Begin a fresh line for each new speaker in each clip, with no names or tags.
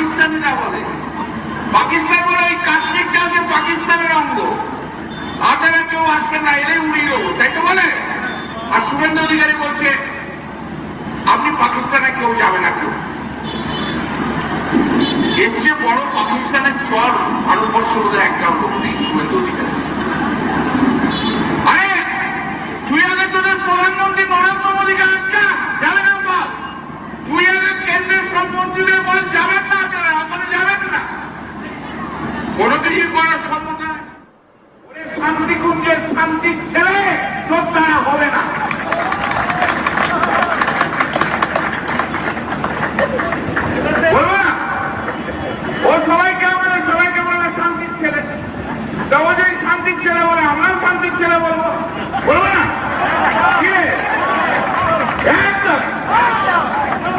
পাকিস্তানিরা বলে, পাকিস্তান বলে ওই কাশ্মীরটা যে পাকিস্তানের অঙ্গ, আপনারা কেউ আসবেন না, এলে উড়িয়ে দেবো, তাই তো বলে। আর শুভেন্দু অধিকারী বলছে আপনি পাকিস্তানে কেউ যাবে না কেউ। এর চেয়ে বড় পাকিস্তানের চর ভারতবর্ষ বোধহয় একটাও লোক নেই শুভেন্দু অধিকারী। আরে তুই আগে তোদের প্রধানমন্ত্রী নরেন্দ্র মোদীকে একটা যাবে না বল, তুই আগে কেন্দ্রের সব মন্ত্রীদের বল যাবেন না, আপনারা ওখানে যাবেন না, কোনো কিছু করার সম্মত নয়। ওরে শান্তিকুঞ্জের শান্তির ছেলে তোর দ্বারা হবে না। বলবো না ও সবাইকে বলে, সবাইকে বলবে শান্তির ছেলে, তবে যদি শান্তির ছেলে বলে আমরাও শান্তির ছেলে বলবো, বলবো না? একদম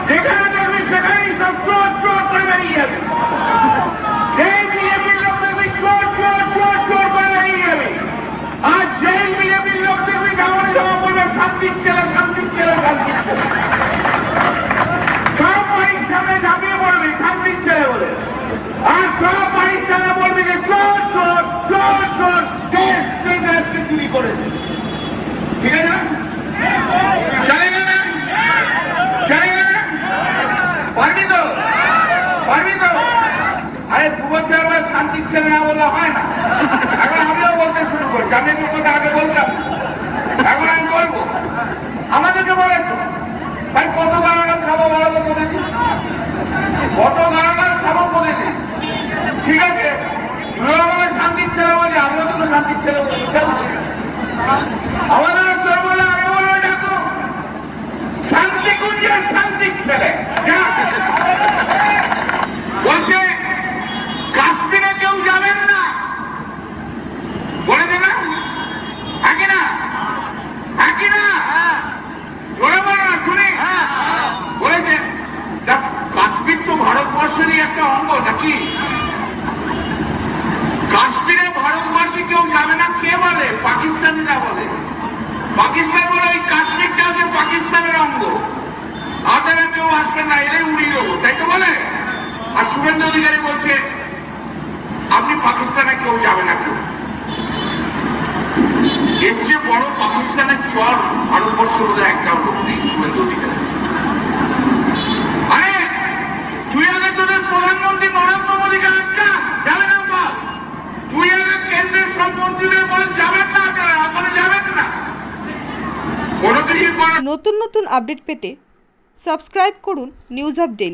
যেখানে দেখবি সেখানেই সব চোর চোর করে বেরিয়ে যাবে। যেই বিজেপির লোক দেখবি চোর চোর চোর চোর করে বেরিয়ে যাবে, আর যেই বিজেপির লোক দেখবি গামনে জমা বলবে শান্তির ছেলে শান্তির ছেলে শান্তির ছেলে, সব বাড়ির সামনে ঝাঁপিয়ে পড়বি শান্তির ছেলে বলে, আর সব বাড়ির সামনে বলবি যে চোর চোর চোর চোর দেশ সেই দেশকে চুরি করেছে। ঠিক আছে না? চলে না? চলে না? পারবি তো? পারবি তো? আরে 2 বছর আবার শান্তির ছেলে না বললে হয় না। এখন আমিও বলতে শুরু করছি, আমি একটু কথা আগে বলতাম, এখন আমি বলবো। আমাদেরকে বলে তো ভাই কত গাড়াগান খাবো বলো তো প্রতিদিন, কত গাড়াগান খাবো প্রতিদিন। ঠিক আছে, তুইও আমাকে শান্তির ছেলে বলি, আমিও তোকে শান্তির ছেলে বলি, আমাদের চোর বলে আগে বলবো দেখো শান্তিকুঞ্জের শান্তির ছেলে। বলছে কাশ্মীরে কেউ যাবেন না, বলেছে না? একই না? একই না? জোরে বলো না শুনি। বলেছে কাশ্মীর তো ভারতবর্ষেরই একটা অঙ্গ নাকি? কাশ্মীরে ভারতবাসী কেউ যাবে না কে বলে? পাকিস্তানিরা বলে। পাকিস্তান বলে ওই কাশ্মীরটা যে পাকিস্তানের অঙ্গ, আপনারা কেউ আসবেন না, এলে উড়িয়ে দেবো, তাই তো বলে। আর শুভেন্দু অধিকারী বলছে আপনি পাকিস্তানে কেউ যাবে না কেউ। এর চেয়ে বড় পাকিস্তানের চর ভারতবর্ষ বোধহয় একটাও লোক নেই শুভেন্দু অধিকারী। আরে তুই আগে তোদের প্রধানমন্ত্রী নরেন্দ্র মোদীকে একটা যাবে না বল, তুই আগে কেন্দ্রের সব মন্ত্রীদের বল যাবেন না, আপনারা ওখানে যাবেন না, কোনো কিছু করার।
নতুন নতুন আপডেট পেতে সাবস্ক্রাইব করুন নিউজ আপ ডেইলি।